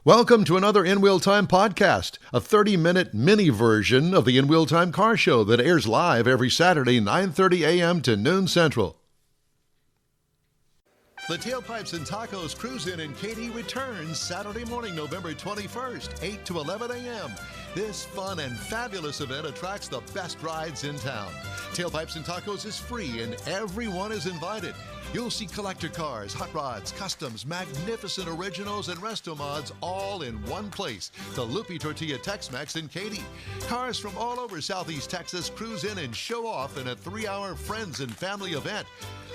Welcome to another In Wheel Time podcast, a 30-minute mini version of the In Wheel Time car show that airs live every Saturday, 9:30 a.m. to noon Central. The Tailpipes and Tacos Cruise-In in Katy returns Saturday morning, November 21st, 8 to 11 a.m. This fun and fabulous event attracts the best rides in town. Tailpipes and Tacos is free and everyone is invited. You'll see collector cars, hot rods, customs, magnificent originals, and resto mods all in one place. The Loopy Tortilla Tex-Mex in Katy. Cars from all over Southeast Texas cruise in and show off in a 3-hour friends and family event.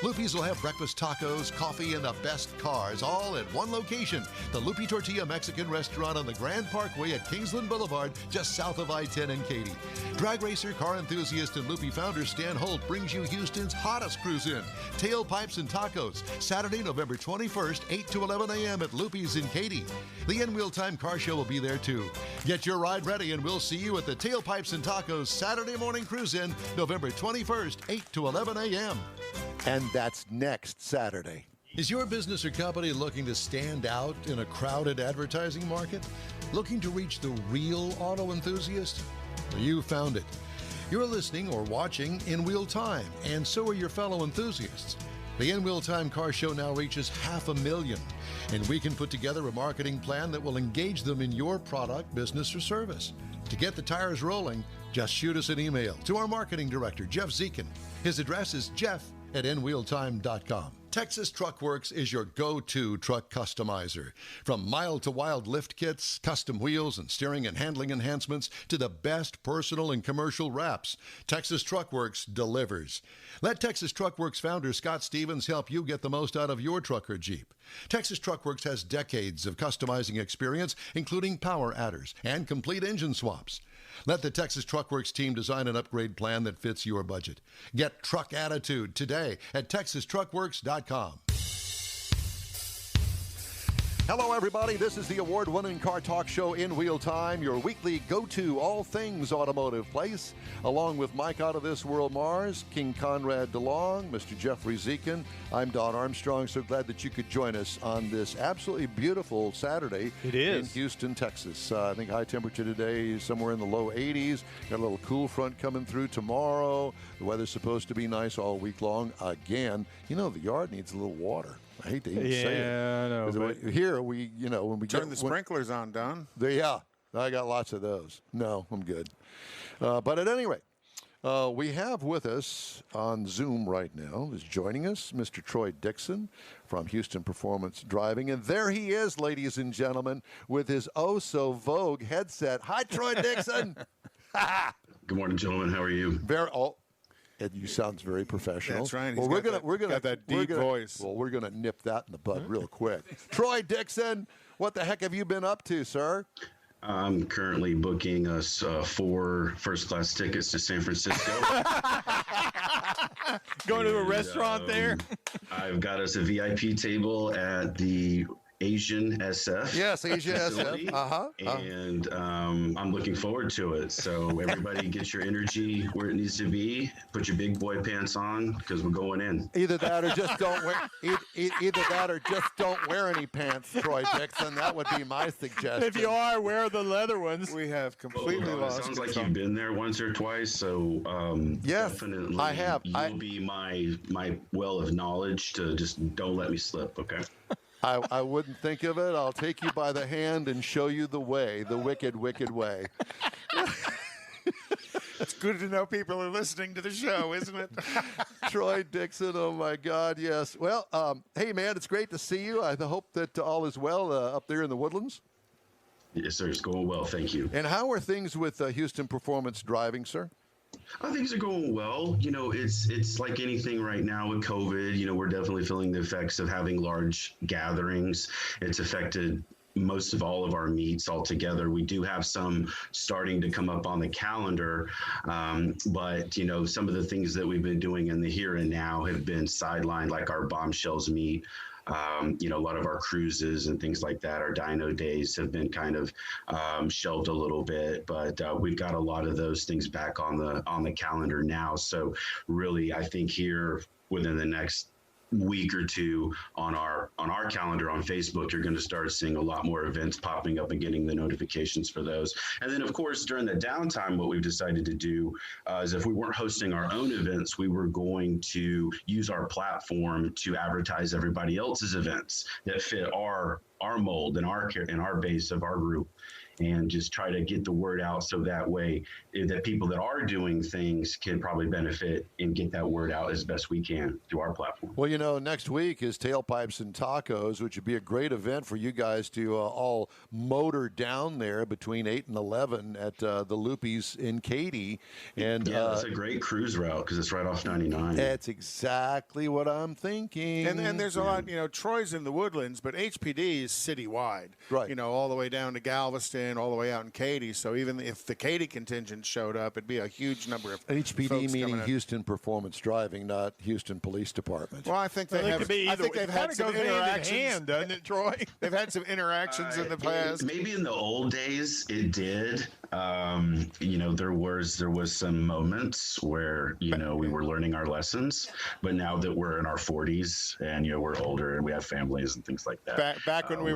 Loopy's will have breakfast tacos, coffee, and the best cars, all at one location. The Loopy Tortilla Mexican Restaurant on the Grand Parkway at Kingsland Boulevard, just south of I-10 in Katy. Drag racer, car enthusiast, and Loopy founder Stan Holt brings you Houston's hottest cruise-in, Tailpipes and Tacos, Saturday, November 21st, 8 to 11 a.m. at Loopy's in Katy. The In Wheel Time car show will be there too. Get your ride ready and we'll see you at the Tailpipes and Tacos Saturday morning cruise-in, November 21st, 8 to 11 a.m. And that's next Saturday. Is your business or company looking to stand out in a crowded advertising market? Looking to reach the real auto enthusiast? Well, you found it. You're listening or watching In Wheel Time, and so are your fellow enthusiasts. The In Wheel Time car show now reaches 500,000, and we can put together a marketing plan that will engage them in your product, business, or service. To get the tires rolling, just shoot us an email to our marketing director, Jeff Zekin. His address is jeff@inwheeltime.com. Texas Truck Works is your go-to truck customizer. From mild to wild lift kits, custom wheels, and steering and handling enhancements to the best personal and commercial wraps, Texas Truck Works delivers. Let Texas Truck Works founder Scott Stevens help you get the most out of your truck or Jeep. Texas Truck Works has decades of customizing experience, including power adders and complete engine swaps. Let the Texas Truck Works team design an upgrade plan that fits your budget. Get truck attitude today at TexasTruckWorks.com. Hello, everybody. This is the award-winning car talk show In Wheel Time, your weekly go-to all things automotive place, along with Mike Out of This World Mars, King Conrad DeLong, Mr. Jeffrey Zekin. I'm Don Armstrong. So glad that you could join us on this absolutely beautiful Saturday in Houston, Texas. I think high temperature today is somewhere in the low 80s. Got a little cool front coming through tomorrow. The weather's supposed to be nice all week long. Again, you know, the yard needs a little water. I hate to even say it. Yeah, I know. Here, when we turn the sprinklers on, Don. Yeah, I got lots of those. No, I'm good. But at any rate, we have with us on Zoom right now, is joining us, Mr. Troy Dixon from Houston Performance Driving. And there he is, ladies and gentlemen, with his oh-so-vogue headset. Hi, Troy Dixon. Good morning, gentlemen. How are you? You sounds very professional. That's right. Well, we're gonna got that deep voice. Well, we're gonna nip that in the bud real quick. Troy Dixon, what the heck have you been up to, sir? I'm currently booking us 4 first-class tickets to San Francisco. Going to a restaurant there? I've got us a VIP table at the Asian SF. Yes, Asian facility, SF. And I'm looking forward to it. So everybody get your energy where it needs to be. Put your big boy pants on because we're going in. Either that or just don't wear. Either that or just don't wear any pants, Troy Dixon. That would be my suggestion. If you are, wear the leather ones. We have completely lost. It sounds like you've been there once or twice. So yes, definitely, I have. You'll be my well of knowledge to just don't let me slip. Okay. I wouldn't think of it. I'll take you by the hand and show you the way, the wicked, wicked way. It's good to know people are listening to the show, isn't it? Troy Dixon, oh my God, yes. Well, hey man, it's great to see you. I hope that all is well up there in the Woodlands. Yes, sir. It's going well. Thank you. And how are things with Houston Performance Driving, sir? Things are going well. You know, it's like anything right now with COVID. You know, we're definitely feeling the effects of having large gatherings. It's affected most of all of our meets altogether. We do have some starting to come up on the calendar, but you know, some of the things that we've been doing in the here and now have been sidelined, like our Bombshells meet. You know, a lot of our cruises and things like that, our dyno days have been kind of shelved a little bit, but we've got a lot of those things back on the calendar now. So really, I think here within the next week or two on our calendar on Facebook, you're going to start seeing a lot more events popping up and getting the notifications for those. And then, of course, during the downtime, what we've decided to do is if we weren't hosting our own events, we were going to use our platform to advertise everybody else's events that fit our mold and our base of our group, and just try to get the word out so that way that people that are doing things can probably benefit and get that word out as best we can through our platform. Well, next week is Tailpipes and Tacos, which would be a great event for you guys to all motor down there between 8 and 11 at the Loopies in Katy. And that's a great cruise route because it's right off 99. That's exactly what I'm thinking. And there's a lot, Troy's in the Woodlands, but HPD is citywide. Right. All the way down to Galveston, all the way out in Katy. So even if the Katy contingent showed up, it'd be a huge number of HPD folks meaning Houston Performance Driving, not Houston Police Department. Well, I think they have. I think they've had some interactions, doesn't it, Troy? They've had some interactions in the past. Maybe in the old days it did. There was some moments where we were learning our lessons, but now that we're in our 40s and we're older and we have families and things like that. Back when we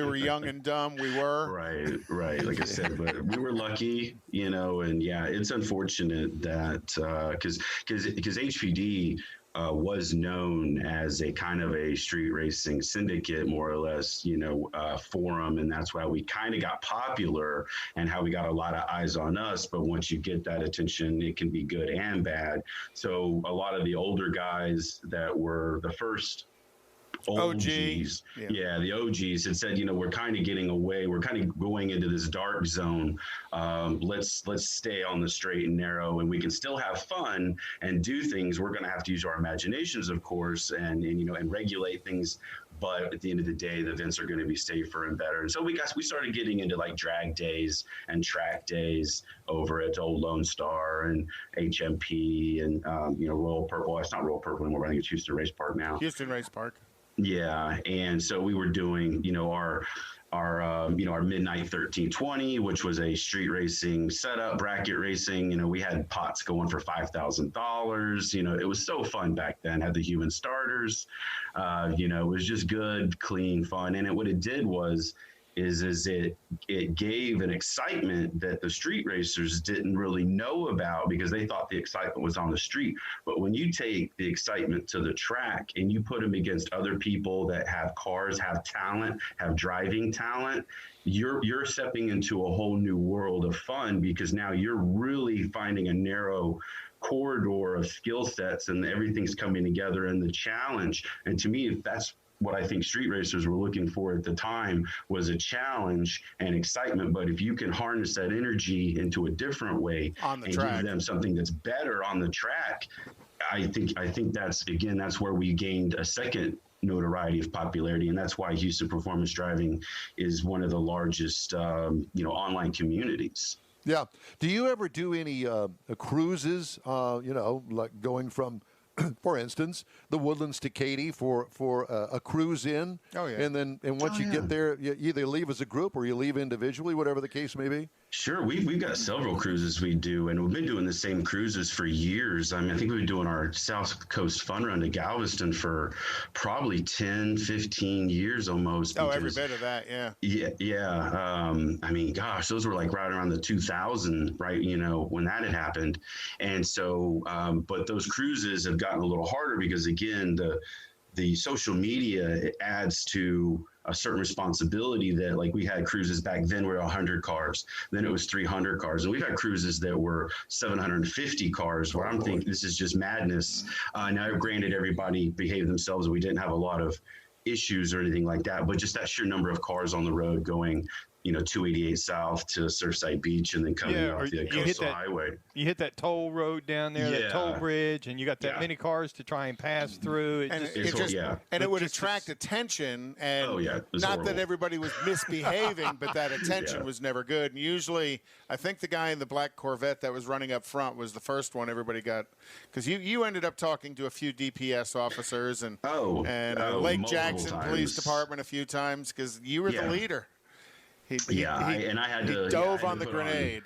were young and dumb, we were right. Like I said, but we were lucky, and it's unfortunate that because HPD was known as a kind of a street racing syndicate, more or less, forum. And that's why we kind of got popular and how we got a lot of eyes on us. But once you get that attention, it can be good and bad. So a lot of the older guys that were the first OGs, the OGs had said, we're kind of getting away. We're kind of going into this dark zone. Let's stay on the straight and narrow, and we can still have fun and do things. We're going to have to use our imaginations, of course, and regulate things. But at the end of the day, the events are going to be safer and better. And so we started getting into like drag days and track days over at Old Lone Star and HMP and Royal Purple. It's not Royal Purple anymore. I think it's Houston Race Park now. Houston Race Park. Yeah, and so we were doing, our Midnight 1320, which was a street racing setup, bracket racing. We had pots going for $5,000. It was so fun back then. Had the human starters. It was just good, clean fun. And what it did was it gave an excitement that the street racers didn't really know about because they thought the excitement was on the street. But when you take the excitement to the track and you put them against other people that have cars, have talent, have driving talent, you're stepping into a whole new world of fun because now you're really finding a narrow corridor of skill sets and everything's coming together in the challenge. And to me, that's what I think street racers were looking for at the time was a challenge and excitement. But if you can harness that energy into a different way on the and track, give them something that's better on the track, I think that's where we gained a second notoriety of popularity. And that's why Houston Performance Driving is one of the largest, online communities. Yeah. Do you ever do any cruises, like going from, for instance, the Woodlands to Katy for a cruise in? Oh, yeah. And once you get there, you either leave as a group or you leave individually, whatever the case may be? Sure. We've got several cruises we do, and we've been doing the same cruises for years. I mean, I think we've been doing our South Coast Fun Run to Galveston for probably 10, 15 years almost. Oh, every bit of that, yeah. Yeah. I mean, gosh, those were like right around the 2000, right, when that had happened. And so, but those cruises have gotten a little harder because, again, the social media, it adds to a certain responsibility that, like, we had cruises back then where 100 cars, then it was 300 cars. And we've had cruises that were 750 cars where I'm thinking this is just madness. Now, granted, everybody behaved themselves and we didn't have a lot of issues or anything like that, but just that sheer number of cars on the road going, 288 south to Surfside Beach and then coming off the coastal highway. You hit that toll road down there, that toll bridge, and you got that many cars to try and pass through. It would attract attention, and not horrible. that everybody was misbehaving, but that attention was never good. And usually, I think the guy in the black Corvette that was running up front was the first one everybody got, because you ended up talking to a few DPS officers and Lake Jackson Police Department a few times because you were the leader. I had to dove on the grenade.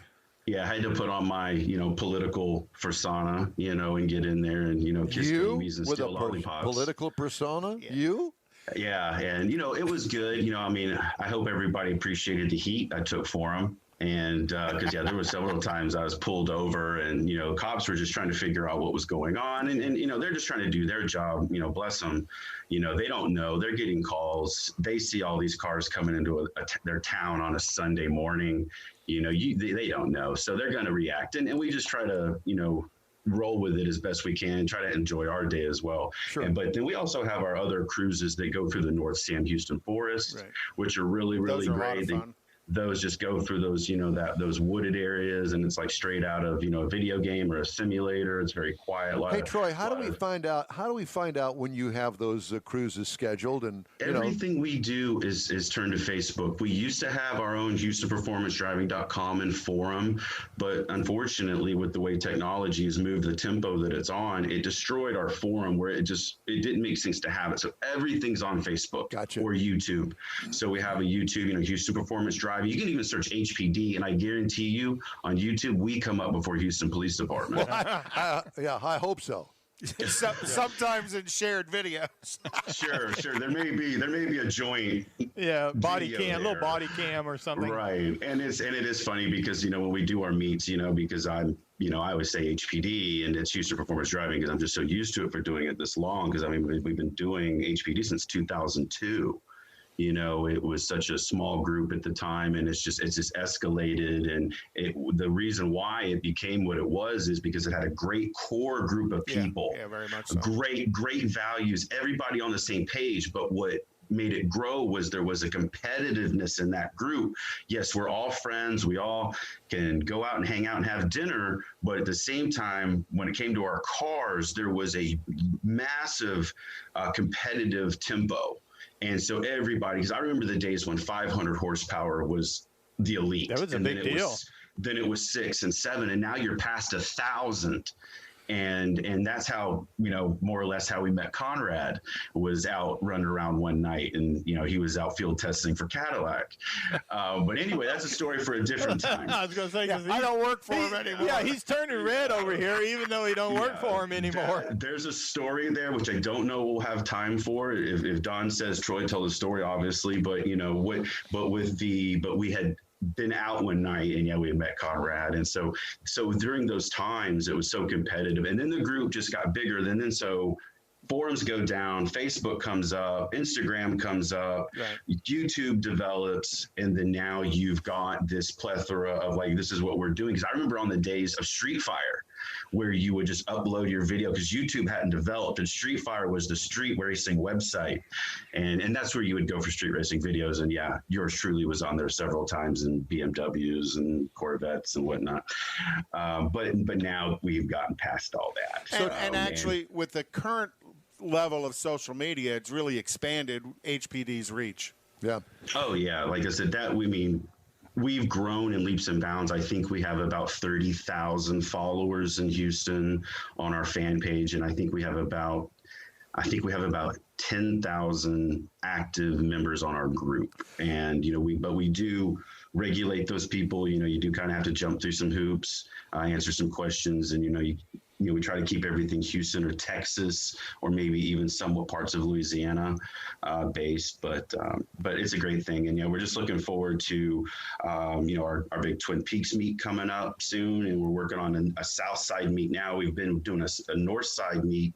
Yeah, I had to put on my, political persona, and get in there and, kiss babies and steal lollipops. Political persona? Yeah. You? Yeah, and, it was good. I hope everybody appreciated the heat I took for them. And because, there were several times I was pulled over and, cops were just trying to figure out what was going on. And they're just trying to do their job, bless them. They don't know. They're getting calls. They see all these cars coming into their town on a Sunday morning. They don't know. So they're going to react. And we just try to, roll with it as best we can, try to enjoy our day as well. Sure. But then we also have our other cruises that go through the North Sam Houston Forest, right, which are really, really great. Those just go through those, those wooded areas, and it's like straight out of, a video game or a simulator. It's very quiet. Hey, Troy, how do we find out? How do we find out when you have those cruises scheduled? And everything we do is turned to Facebook. We used to have our own HoustonPerformanceDriving.com and forum, but unfortunately, with the way technology has moved the tempo that it's on, it destroyed our forum where it didn't make sense to have it. So everything's on Facebook or YouTube. So we have a YouTube, Houston Performance Driving. You can even search HPD, and I guarantee you on YouTube, we come up before Houston Police Department. Well, I hope so. Sometimes in shared videos. Sure. There may be a joint. Yeah, body cam, little body cam or something. Right, and it is funny because when we do our meets, because I'm. I always say HPD, and it's Houston Performance Driving because I'm just so used to it for doing it this long. Because we've been doing HPD since 2002. It was such a small group at the time, and it's just escalated. And the reason why it became what it was is because it had a great core group of people. Yeah, very much so. Great values, everybody on the same page. But what made it grow was there was a competitiveness in that group. Yes, we're all friends. We all can go out and hang out and have dinner. But at the same time, when it came to our cars, there was a massive competitive tempo. And so everybody, because I remember the days when 500 horsepower was the elite. That was a big deal. Then it was 6 and 7, and now you're past 1,000. And that's how, more or less how we met Conrad, was out running around one night, and, he was out field testing for Cadillac. But anyway, that's a story for a different time. I was going to say, I don't work for him anymore. Yeah, he's turning red over here, even though he don't work for him anymore. There's a story there, which I don't know we'll have time for. If Don says Troy, tell the story, obviously, but, but we had been out one night, and we had met Conrad. And so during those times, it was so competitive. And then the group just got bigger. Then so forums go down, Facebook comes up, Instagram comes up, right, YouTube develops, and then now you've got this plethora of this is what we're doing. Because I remember on the days of Street Fire, where you would just upload your video because YouTube hadn't developed, and Street Fire was the street racing website, and that's where you would go for street racing videos. And yours truly was on there several times in BMWs and Corvettes and whatnot. But now we've gotten past all that. And actually, with the current level of social media, it's really expanded HPD's reach. Yeah. Oh yeah, like I said, we've grown in leaps and bounds. I think we have about 30,000 followers in Houston on our fan page, and I think we have about 10,000 active members on our group. And we do regulate those people. You do kind of have to jump through some hoops, answer some questions, and we try to keep everything Houston or Texas or maybe even somewhat parts of Louisiana based, but it's a great thing. And, we're just looking forward to, our big Twin Peaks meet coming up soon. And we're working on a South Side meet now. We've been doing a North Side meet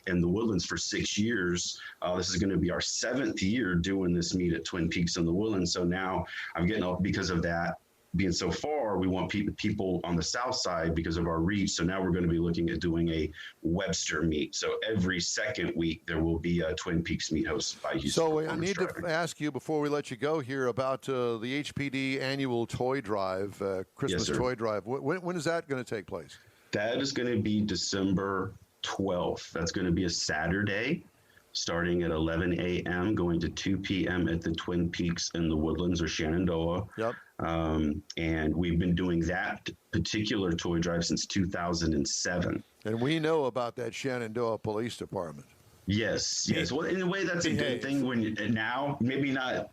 in the Woodlands for 6 years. This is going to be our 7th year doing this meet at Twin Peaks in the Woodlands. So now I'm getting because of that being so far, we want people on the south side because of our reach. So now we're going to be looking at doing a Webster meet. So every second week there will be a Twin Peaks meet hosted by Houston. So I need to ask you before we let you go here about the HPD annual toy drive, Christmas toy drive. When is that going to take place? That is going to be December 12th. That's going to be a Saturday, starting at 11 a.m., going to 2 p.m. at the Twin Peaks in the Woodlands or Shenandoah. Yep. And we've been doing that particular toy drive since 2007. And we know about that Shenandoah Police Department. Yes. Well, in a way, that's a good thing. Now, maybe not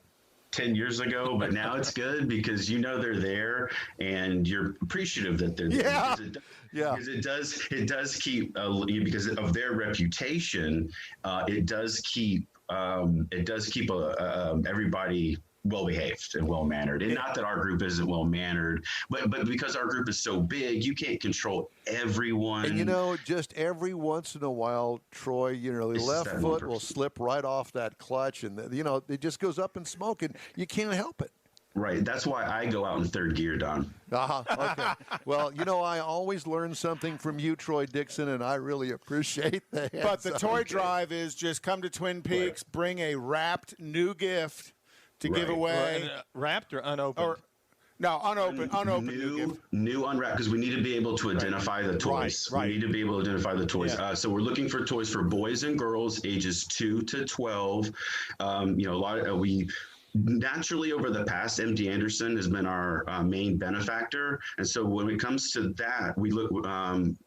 10 years ago, but now it's good because they're there and you're appreciative that they're there. Yeah. Because it does keep because of their reputation. It does keep everybody well behaved and well mannered. And not that our group isn't well mannered, but because our group is so big, you can't control everyone. And just every once in a while, Troy, the left foot will slip right off that clutch, and it just goes up in smoke, and you can't help it. Right. That's why I go out in third gear, Don. Okay. Well, I always learn something from you, Troy Dixon, and I really appreciate that. But the toy drive is just come to Twin Peaks, bring a wrapped new gift to give away. Wrapped or unopened? No, unopened. New unwrapped, because we need to be able to identify the toys. Right. We need to be able to identify the toys. Yeah. So we're looking for toys for boys and girls ages 2 to 12. We naturally over the past, MD Anderson has been our main benefactor, and so when it comes to that, we look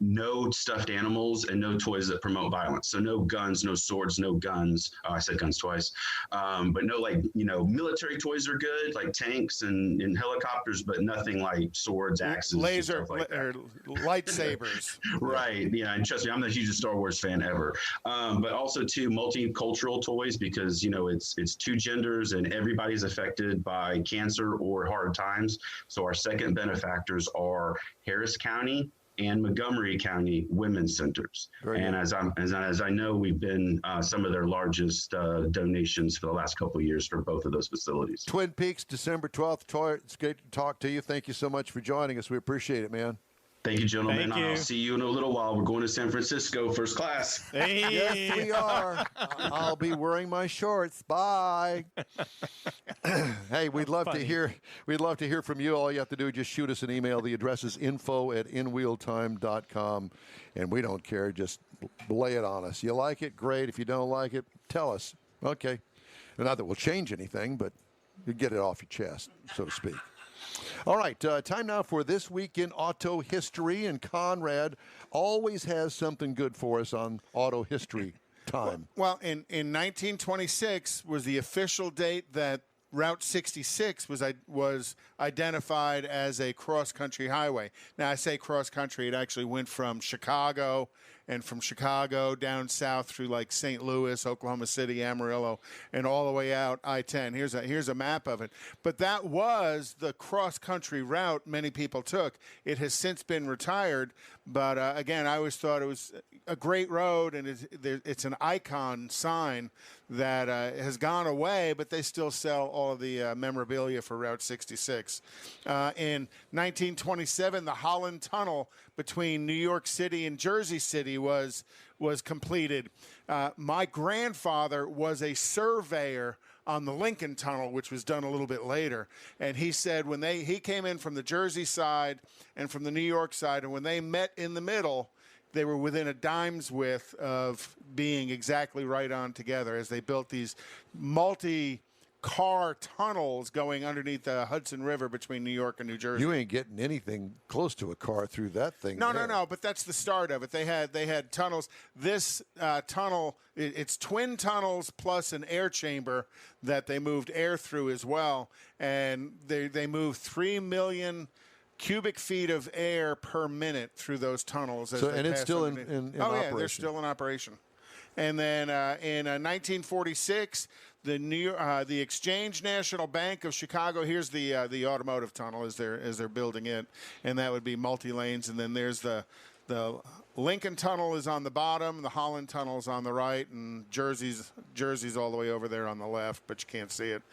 no stuffed animals and no toys that promote violence. So no guns, no swords, no guns. I said guns twice, but no military toys are good, like tanks and helicopters, but nothing like swords, axes, laser, or lightsabers. Right. Yeah, and trust me, I'm the hugest Star Wars fan ever. But also too multicultural toys, because it's two genders and everybody's affected by cancer or hard times. So our second benefactors are Harris County and Montgomery County Women's Centers. And as I know, we've been some of their largest donations for the last couple of years for both of those facilities. Twin Peaks, December 12th. Troy, it's great to talk to you. Thank you so much for joining us. We appreciate it, man. Thank you, gentlemen. Thank you. I'll see you in a little while. We're going to San Francisco, first class. Hey. Yes, we are. I'll be wearing my shorts. Bye. Hey, we'd love to hear from you. All you have to do is just shoot us an email. The address is info@inwheeltime.com, and we don't care. Just lay it on us. You like it? Great. If you don't like it, tell us. Okay. Not that we'll change anything, but you get it off your chest, so to speak. All right, time now for This Week in Auto History, and Conrad always has something good for us on auto history time. Well, in 1926 was the official date that Route 66 was identified as a cross-country highway. Now, I say cross-country. It actually went from Chicago, and from Chicago down south through like St. Louis, Oklahoma City, Amarillo, and all the way out I-10. Here's a map of it. But that was the cross-country route many people took. It has since been retired, but again, I always thought it was a great road, and it's an icon sign that has gone away, but they still sell all of the memorabilia for Route 66. In 1927, the Holland Tunnel between New York City and Jersey City was completed. My grandfather was a surveyor on the Lincoln Tunnel, which was done a little bit later, and he said when he came in from the Jersey side and from the New York side, and when they met in the middle, they were within a dime's width of being exactly right on together as they built these multi-car tunnels going underneath the Hudson River between New York and New Jersey. You ain't getting anything close to a car through that thing. No, but that's the start of it. They had tunnels. This tunnel, it's twin tunnels plus an air chamber that they moved air through as well, and they moved 3 million cubic feet of air per minute through those tunnels. And it's still in operation. Yeah, they're still in operation. And then in 1946, the Exchange National Bank of Chicago. Here's the automotive tunnel as they're building it, and that would be multi-lanes. And then there's the Lincoln Tunnel is on the bottom, the Holland Tunnel is on the right, and Jersey's all the way over there on the left, but you can't see it.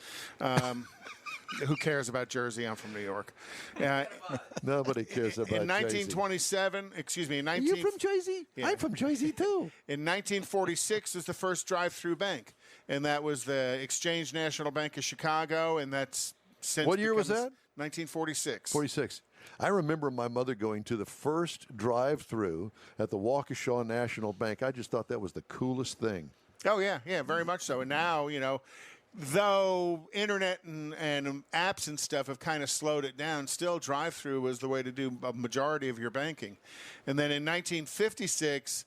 Who cares about Jersey? I'm from New York. Nobody cares about in 1927, Are you from Jersey? Yeah. I'm from Jersey, too. In 1946 was the first drive-through bank, and that was the Exchange National Bank of Chicago, and that's since. What year was that? 1946. 46. I remember my mother going to the first drive-through at the Waukesha National Bank. I just thought that was the coolest thing. Oh, yeah, very much so. And now, though internet and apps and stuff have kind of slowed it down, still drive-through was the way to do a majority of your banking. And then in 1956,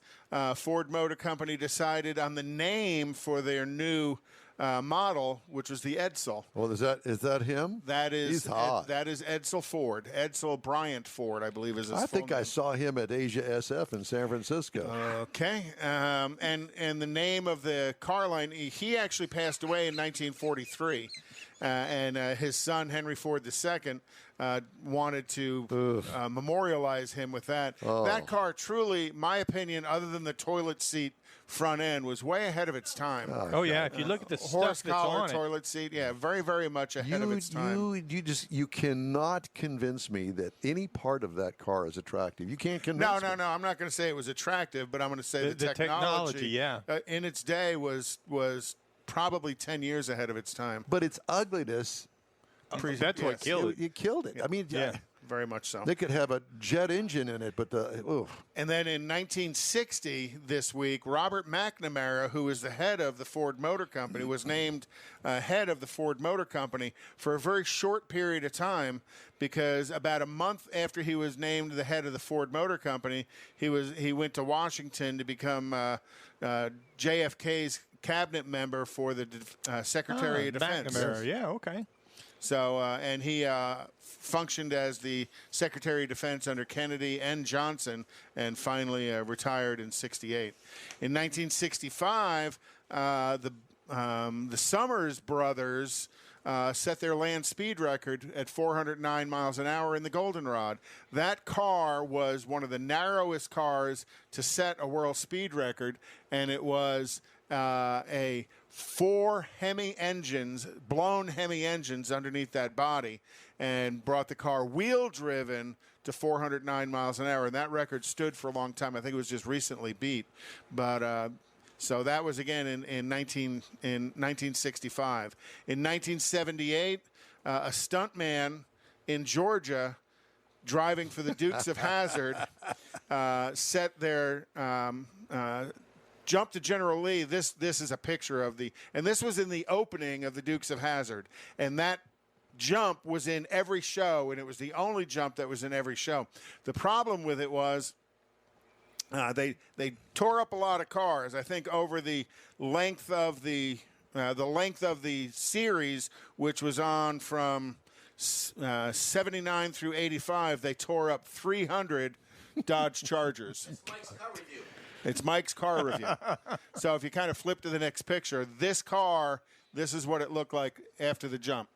Ford Motor Company decided on the name for their new model, which was the Edsel. Well, is that him? That is He's hot. that is Edsel Ford. Edsel Bryant Ford, I believe, is his I full think name. I saw him at Asia SF in San Francisco. Okay, and the name of the car line, he actually passed away in 1943, and his son Henry Ford II wanted to memorialize him with that. That car, truly, my opinion, other than the toilet seat front end, was way ahead of its time. Oh yeah, if you look at the Horse stuff that's collar on it. toilet seat, yeah, very, very much ahead of its time. You cannot convince me that any part of that car is attractive. You can't convince me. No. I'm not going to say it was attractive, but I'm going to say The technology, yeah. In its day was probably 10 years ahead of its time. But its ugliness, That's what killed it. it killed it. I mean, Yeah. Very much so. they could have a jet engine in it, but And then in 1960, this week, Robert McNamara, who is the head of the Ford Motor Company, was named head of the Ford Motor Company for a very short period of time, because about a month after he was named the head of the Ford Motor Company, he went to Washington to become JFK's cabinet member for the Secretary of Defense. McNamara, yeah, okay. So, and he functioned as the Secretary of Defense under Kennedy and Johnson, and finally retired in '68. In 1965, the Summers brothers set their land speed record at 409 miles an hour in the Goldenrod. That car was one of the narrowest cars to set a world speed record, and it was a 4 Hemi engines, blown Hemi engines underneath that body, and brought the car wheel-driven to 409 miles an hour. And that record stood for a long time. I think it was just recently beat. But so that was, again, in 1965. In 1978, a stuntman in Georgia driving for the Dukes of Hazzard set their jump to General Lee. This is a picture of and this was in the opening of the Dukes of Hazzard, and that jump was in every show, and it was the only jump that was in every show. The problem with it was they tore up a lot of cars. I think over the length of the series, which was on from 79 through 85, they tore up 300 Dodge Chargers. It's Mike's car review. So if you kind of flip to the next picture, this is what it looked like after the jump.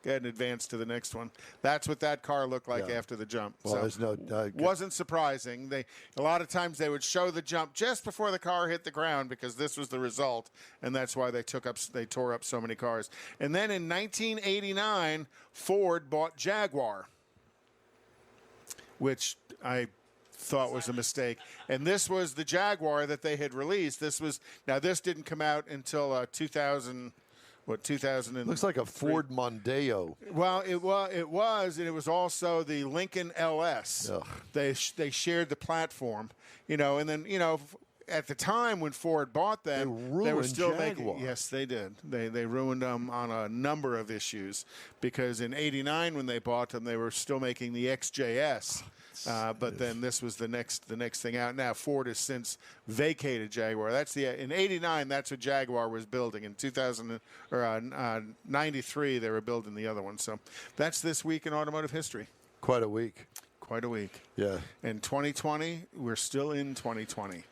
Go ahead and advance to the next one. That's what that car looked like after the jump. well, so there's no. wasn't surprising. A lot of times they would show the jump just before the car hit the ground, because this was the result, and that's why they tore up so many cars. And then in 1989, Ford bought Jaguar, which I thought was a mistake. And this was the Jaguar that they had released. This didn't come out until 2000. What, 2000? Looks like a Ford Mondeo. Well, it was, and it was also the Lincoln LS. Ugh. They shared the platform, and then at the time when Ford bought them, they were still Jaguar. making. Yes, they did. They ruined them on a number of issues, because in '89 when they bought them, they were still making the XJS. But then this was the next thing out. Now Ford has since vacated Jaguar. In '89. That's what Jaguar was building. In 93, they were building the other one. So that's this week in automotive history. Quite a week. Quite a week. Yeah. In 2020, we're still in 2020,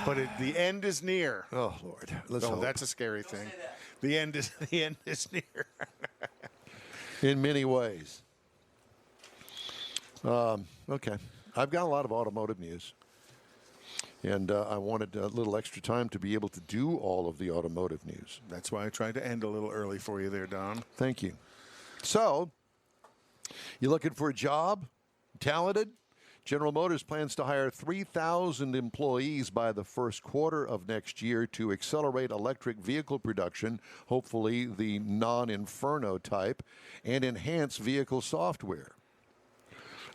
but the end is near. Oh Lord. Let's hope. That's a scary thing. The end is near. In many ways. Okay. I've got a lot of automotive news. And I wanted a little extra time to be able to do all of the automotive news. That's why I tried to end a little early for you there, Don. Thank you. So, you looking for a job? Talented? General Motors plans to hire 3,000 employees by the first quarter of next year to accelerate electric vehicle production, hopefully the non-Inferno type, and enhance vehicle software.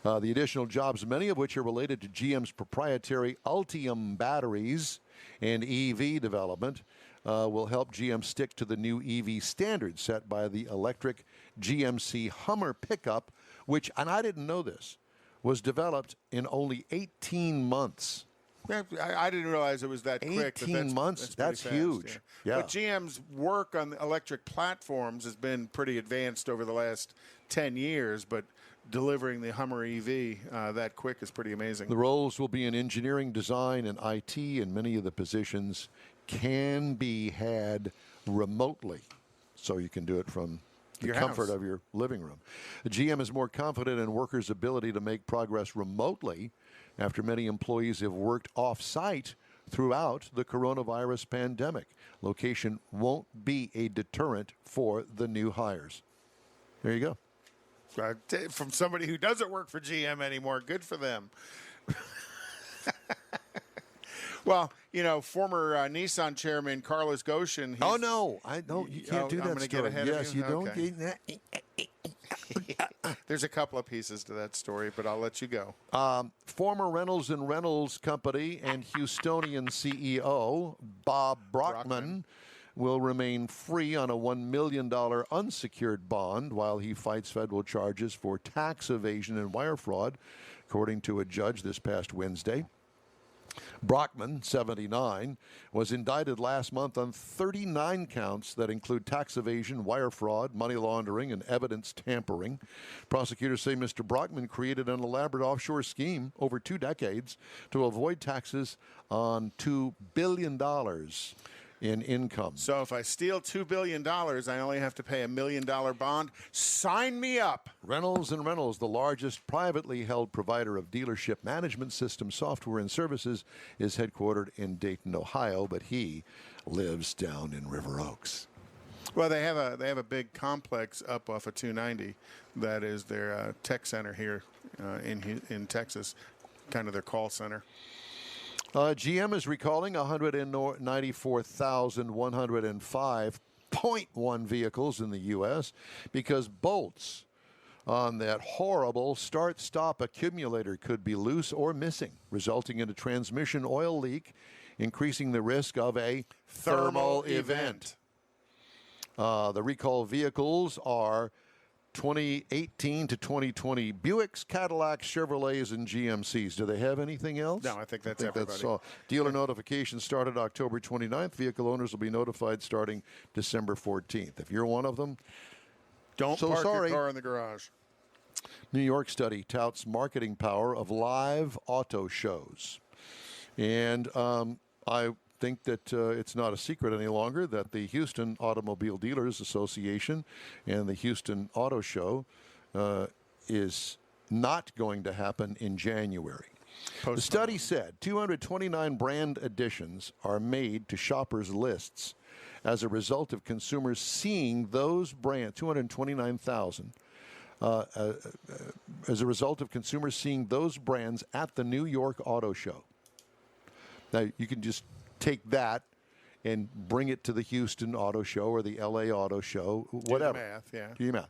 The additional jobs, many of which are related to GM's proprietary Ultium batteries and EV development, will help GM stick to the new EV standards set by the electric GMC Hummer pickup, which, and I didn't know this, was developed in only 18 months. Yeah, I didn't realize it was that quick. 18 months, that's pretty huge. fast, Yeah. But GM's work on electric platforms has been pretty advanced over the last 10 years, but delivering the Hummer EV that quick is pretty amazing. The roles will be in engineering, design, and IT, and many of the positions can be had remotely, so you can do it from the Your comfort house. of your living room. The GM is more confident in workers' ability to make progress remotely after many employees have worked off-site throughout the coronavirus pandemic. Location won't be a deterrent for the new hires. There you go. From somebody who doesn't work for GM anymore, good for them. Well, former Nissan chairman Carlos Goshen. Oh no, you can't do that. I'm gonna get story. ahead Yes, of you. you don't Okay. get that. There's a couple of pieces to that story, but I'll let you go. Former Reynolds and Reynolds Company and Houstonian CEO Bob Brockman will remain free on a $1 million unsecured bond while he fights federal charges for tax evasion and wire fraud, according to a judge this past Wednesday. Brockman, 79, was indicted last month on 39 counts that include tax evasion, wire fraud, money laundering, and evidence tampering. Prosecutors say Mr. Brockman created an elaborate offshore scheme over 2 decades to avoid taxes on $2 billion in income. So if I steal $2 billion, I only have to pay $1 million bond. Sign me up. Reynolds and Reynolds, the largest privately held provider of dealership management system software and services, is headquartered in Dayton, Ohio, but he lives down in River Oaks. Well, they have a big complex up off of 290 that is their tech center here in Texas, kind of their call center. GM is recalling 194,105.1 vehicles in the U.S. because bolts on that horrible start-stop accumulator could be loose or missing, resulting in a transmission oil leak, increasing the risk of a thermal event. The recall vehicles are 2018 to 2020 Buicks, Cadillacs, Chevrolets, and GMCs. Do they have anything else? No, I think that's everybody. That's all. Dealer notification started October 29th. Vehicle owners will be notified starting December 14th. If you're one of them, don't park your car in the garage. New York study touts marketing power of live auto shows. And I think that it's not a secret any longer that the Houston Automobile Dealers Association and the Houston Auto Show is not going to happen in January. The study said 229 brand additions are made to shoppers' lists as a result of consumers seeing those brands, 229,000, as a result of consumers seeing those brands at the New York Auto Show. Now, you can just take that and bring it to the Houston Auto Show or the LA Auto Show, whatever. Do the math, yeah. Do the math.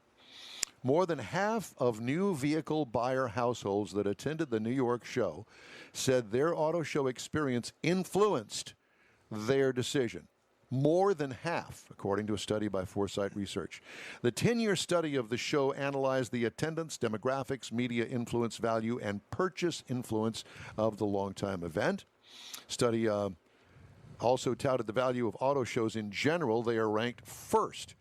More than half of new vehicle buyer households that attended the New York show said their auto show experience influenced their decision. More than half, according to a study by Foresight Research. The 10-year study of the show analyzed the attendance, demographics, media influence value, and purchase influence of the longtime event. Study also touted the value of auto shows in general. They are ranked first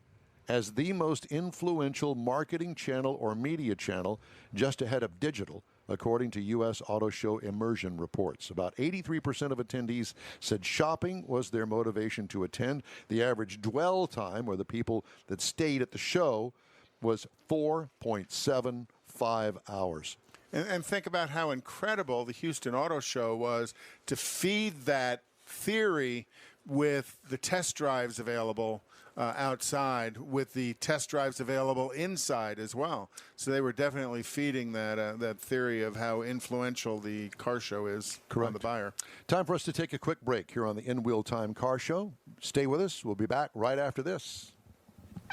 as the most influential marketing channel or media channel, just ahead of digital, according to U.S. Auto Show Immersion reports. About 83% of attendees said shopping was their motivation to attend. The average dwell time, or the people that stayed at the show, was 4.75 hours. And think about how incredible the Houston Auto Show was to feed that theory with the test drives available outside, with the test drives available inside as well. So they were definitely feeding that theory of how influential the car show is on the buyer. Time for us to take a quick break here on the In Wheel Time Car Show. Stay with us. We'll be back right after this.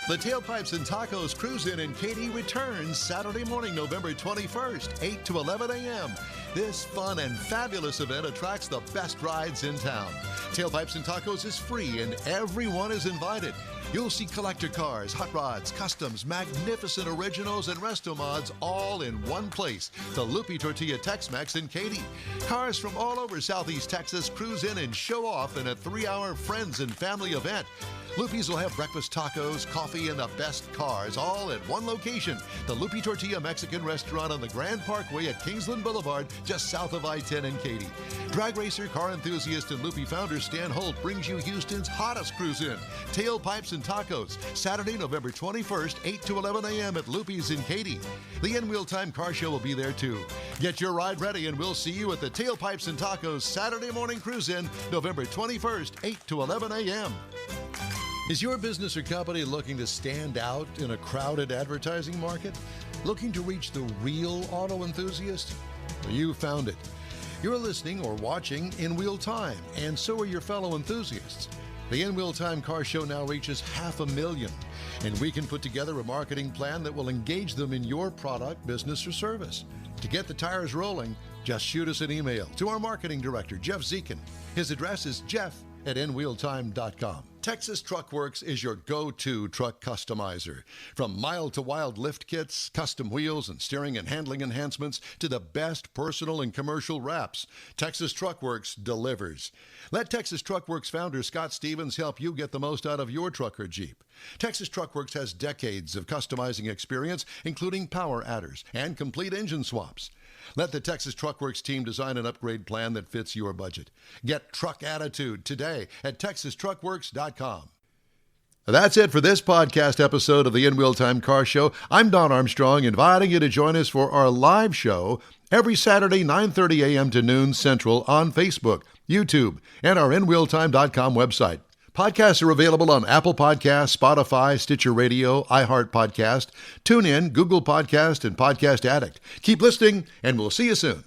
The Tailpipes and Tacos Cruise-In in Katy returns Saturday morning, November 21st, 8 to 11 a.m. This fun and fabulous event attracts the best rides in town. Tailpipes and Tacos is free and everyone is invited. You'll see collector cars, hot rods, customs, magnificent originals, and resto mods all in one place. The Loopy Tortilla Tex-Mex in Katy. Cars from all over Southeast Texas cruise in and show off in a 3-hour friends and family event. Loopy's will have breakfast tacos, coffee, and the best cars, all at one location. The Loopy Tortilla Mexican Restaurant on the Grand Parkway at Kingsland Boulevard, just south of I-10 in Katy. Drag racer, car enthusiast, and Loopy founder Stan Holt brings you Houston's hottest cruise-in. Tailpipes and tacos, Saturday, November 21st, 8 to 11 a.m. at Loopy's in Katy. The In Wheel Time Car Show will be there, too. Get your ride ready, and we'll see you at the Tailpipes and Tacos Saturday morning cruise-in, November 21st, 8 to 11 a.m. Is your business or company looking to stand out in a crowded advertising market? Looking to reach the real auto enthusiast? Well, you found it. You're listening or watching In Wheel Time, and so are your fellow enthusiasts. The In Wheel Time Car Show now reaches 500,000, and we can put together a marketing plan that will engage them in your product, business, or service. To get the tires rolling, just shoot us an email to our marketing director, Jeff Zekin. His address is jeff@inwheeltime.com. Texas Truck Works is your go-to truck customizer. From mild to wild lift kits, custom wheels, and steering and handling enhancements to the best personal and commercial wraps, Texas Truck Works delivers. Let Texas Truck Works founder Scott Stevens help you get the most out of your truck or Jeep. Texas Truck Works has decades of customizing experience, including power adders and complete engine swaps. Let the Texas Truck Works team design an upgrade plan that fits your budget. Get truck attitude today at TexasTruckWorks.com. That's it for this podcast episode of the In Wheel Time Car Show. I'm Don Armstrong, inviting you to join us for our live show every Saturday, 9:30 a.m. to noon Central on Facebook, YouTube, and our InWheelTime.com website. Podcasts are available on Apple Podcasts, Spotify, Stitcher Radio, iHeart Podcast, TuneIn, Google Podcast, and Podcast Addict. Keep listening, and we'll see you soon.